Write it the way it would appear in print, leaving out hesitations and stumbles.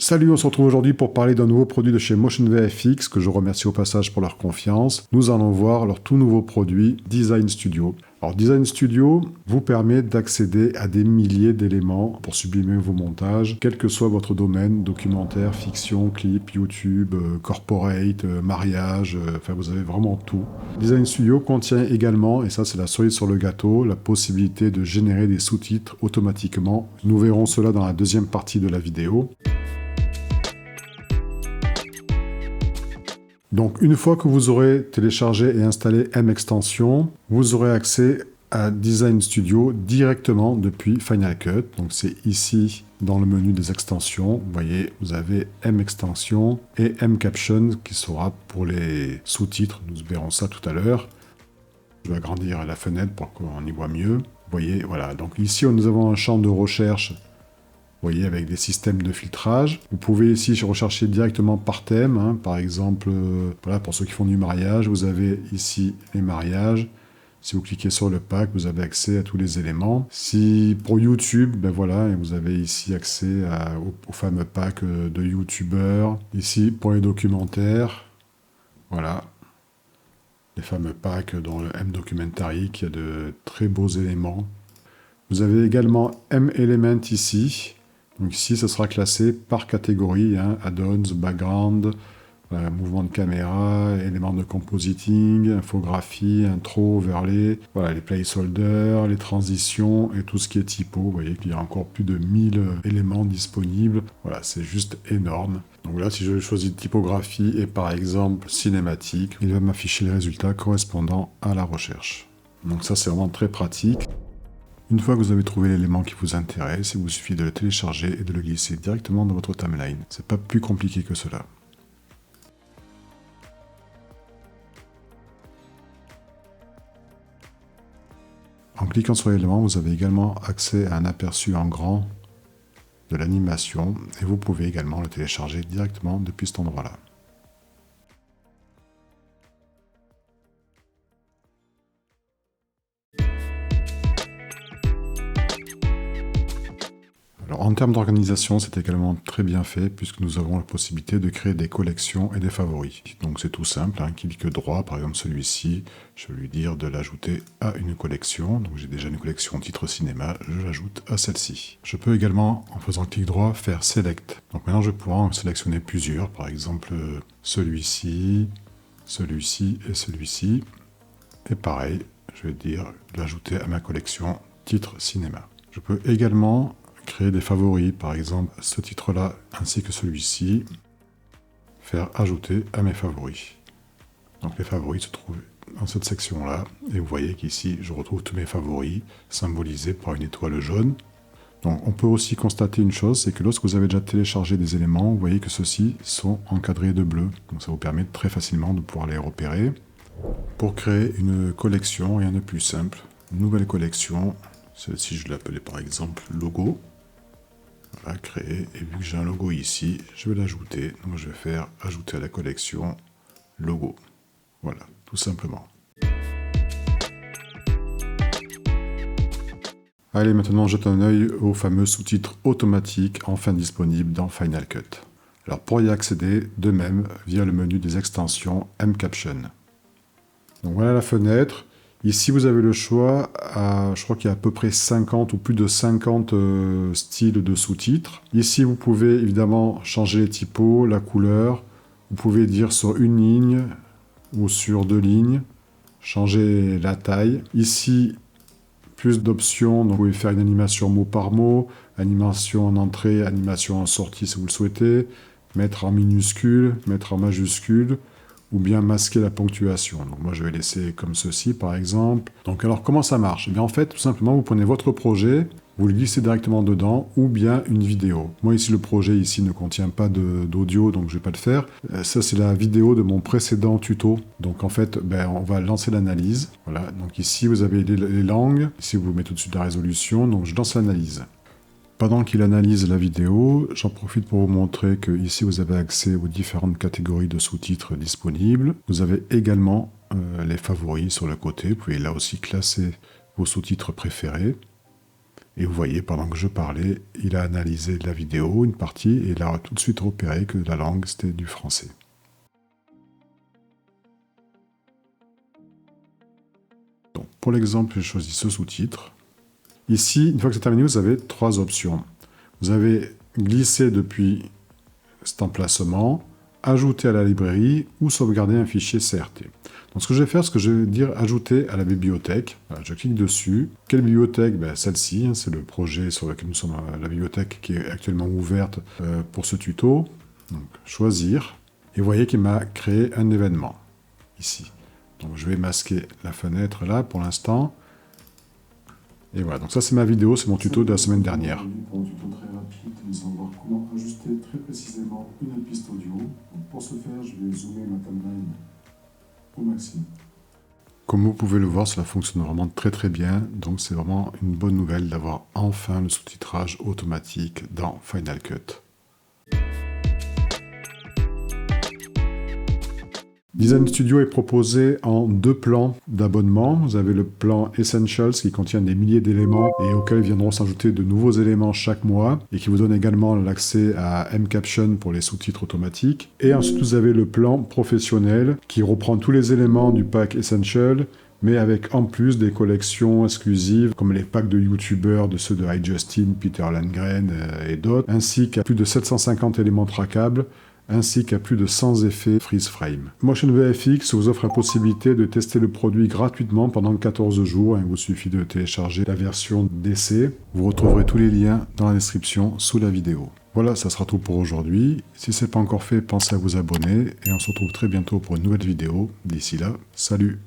Salut, on se retrouve aujourd'hui pour parler d'un nouveau produit de chez Motion VFX, que je remercie au passage pour leur confiance. Nous allons voir leur tout nouveau produit, Design Studio. Alors, Design Studio vous permet d'accéder à des milliers d'éléments pour sublimer vos montages, quel que soit votre domaine, documentaire, fiction, clip, YouTube, corporate, mariage, enfin vous avez vraiment tout. Design Studio contient également, et ça c'est la cerise sur le gâteau, la possibilité de générer des sous-titres automatiquement. Nous verrons cela dans la deuxième partie de la vidéo. Donc une fois que vous aurez téléchargé et installé M-Extension, vous aurez accès à Design Studio directement depuis Final Cut. Donc c'est ici dans le menu des extensions. Vous voyez, vous avez M-Extension et M-Caption qui sera pour les sous-titres. Nous verrons ça tout à l'heure. Je vais agrandir la fenêtre pour qu'on y voit mieux. Vous voyez, voilà. Donc ici, nous avons un champ de recherche. Vous voyez, avec des systèmes de filtrage. Vous pouvez ici rechercher directement par thème. Hein. Par exemple, voilà, pour ceux qui font du mariage, vous avez ici les mariages. Si vous cliquez sur le pack, vous avez accès à tous les éléments. Si pour YouTube, ben voilà, vous avez ici accès au fameux pack de YouTubeurs. Ici, pour les documentaires, voilà, les fameux packs dans le M-Documentary, qui a de très beaux éléments. Vous avez également M-Element ici. Donc ici, ce sera classé par catégorie, hein, add-ons, background, mouvement de caméra, éléments de compositing, infographie, intro, overlay, voilà, les placeholders, les transitions et tout ce qui est typo. Vous voyez qu'il y a encore plus de 1000 éléments disponibles. Voilà, c'est juste énorme. Donc là, si je choisis typographie et par exemple cinématique, il va m'afficher les résultats correspondant à la recherche. Donc ça, c'est vraiment très pratique. Une fois que vous avez trouvé l'élément qui vous intéresse, il vous suffit de le télécharger et de le glisser directement dans votre timeline. C'est pas plus compliqué que cela. En cliquant sur l'élément, vous avez également accès à un aperçu en grand de l'animation et vous pouvez également le télécharger directement depuis cet endroit-là. Alors, en termes d'organisation, c'est également très bien fait puisque nous avons la possibilité de créer des collections et des favoris. Donc c'est tout simple, hein, clic droit, par exemple celui-ci, je vais lui dire de l'ajouter à une collection. Donc j'ai déjà une collection titre cinéma, je l'ajoute à celle-ci. Je peux également, en faisant clic droit, faire select. Donc maintenant je vais pouvoir en sélectionner plusieurs, par exemple celui-ci, celui-ci et celui-ci. Et pareil, je vais dire de l'ajouter à ma collection titre cinéma. Je peux également créer des favoris, par exemple ce titre-là ainsi que celui-ci, faire ajouter à mes favoris. Donc les favoris se trouvent dans cette section-là, et vous voyez qu'ici je retrouve tous mes favoris symbolisés par une étoile jaune. Donc on peut aussi constater une chose, c'est que lorsque vous avez déjà téléchargé des éléments, vous voyez que ceux-ci sont encadrés de bleu, donc ça vous permet très facilement de pouvoir les repérer. Pour créer une collection, rien de plus simple, nouvelle collection, celle-ci je l'appelais par exemple logo. Voilà, créer, et vu que j'ai un logo ici, je vais l'ajouter. Donc je vais faire ajouter à la collection logo. Voilà, tout simplement. Allez, maintenant jette un œil au fameux sous-titre automatique enfin disponible dans Final Cut. Alors pour y accéder, de même, via le menu des extensions M-Caption. Donc voilà la fenêtre. Ici, vous avez le choix, je crois qu'il y a à peu près 50 ou plus de 50 styles de sous-titres. Ici, vous pouvez évidemment changer les typos, la couleur. Vous pouvez dire sur une ligne ou sur 2 lignes. Changer la taille. Ici, plus d'options. Donc, vous pouvez faire une animation mot par mot, animation en entrée, animation en sortie si vous le souhaitez, mettre en minuscule, mettre en majuscule, ou bien masquer la ponctuation. Donc moi je vais laisser comme ceci par exemple. Donc alors comment ça marche? Eh bien en fait tout simplement vous prenez votre projet, vous le glissez directement dedans, ou bien une vidéo. Moi ici le projet ici ne contient pas d'audio, donc je vais pas le faire. Ça c'est la vidéo de mon précédent tuto. Donc en fait on va lancer l'analyse. Voilà, donc ici vous avez les langues, ici vous mettez au-dessus de la résolution, donc je lance l'analyse. Pendant qu'il analyse la vidéo, j'en profite pour vous montrer que ici vous avez accès aux différentes catégories de sous-titres disponibles. Vous avez également les favoris sur le côté. Vous pouvez là aussi classer vos sous-titres préférés. Et vous voyez, pendant que je parlais, il a analysé la vidéo, une partie, et il a tout de suite repéré que la langue, c'était du français. Donc, pour l'exemple, j'ai choisi ce sous-titre. Ici, une fois que c'est terminé, vous avez 3 options. Vous avez glissé depuis cet emplacement, ajouter à la librairie ou sauvegarder un fichier CRT. Donc ce que je vais faire, c'est que je vais dire ajouter à la bibliothèque. Voilà, je clique dessus. Quelle bibliothèque? Celle-ci, hein, c'est le projet sur lequel nous sommes, la bibliothèque qui est actuellement ouverte pour ce tuto. Donc choisir. Et vous voyez qu'il m'a créé un événement ici. Donc je vais masquer la fenêtre là pour l'instant. Et voilà, donc ça c'est ma vidéo, c'est mon tuto de la semaine dernière. Pour un tuto très rapide, nous allons voir comment ajuster très précisément une piste audio. Donc pour ce faire, je vais zoomer ma timeline au maximum. Comme vous pouvez le voir, cela fonctionne vraiment très bien, donc c'est vraiment une bonne nouvelle d'avoir enfin le sous-titrage automatique dans Final Cut. Design Studio est proposé en 2 plans d'abonnement. Vous avez le plan Essentials qui contient des milliers d'éléments et auxquels viendront s'ajouter de nouveaux éléments chaque mois et qui vous donne également l'accès à mCaption pour les sous-titres automatiques. Et ensuite vous avez le plan Professionnel qui reprend tous les éléments du pack Essential mais avec en plus des collections exclusives comme les packs de youtubeurs, de ceux de iJustin, Peter Landgren et d'autres, ainsi qu'à plus de 750 éléments trackables, ainsi qu'à plus de 100 effets freeze frame. Motion VFX vous offre la possibilité de tester le produit gratuitement pendant 14 jours. Il vous suffit de télécharger la version d'essai. Vous retrouverez tous les liens dans la description sous la vidéo. Voilà, ça sera tout pour aujourd'hui. Si ce n'est pas encore fait, pensez à vous abonner et on se retrouve très bientôt pour une nouvelle vidéo. D'ici là, salut!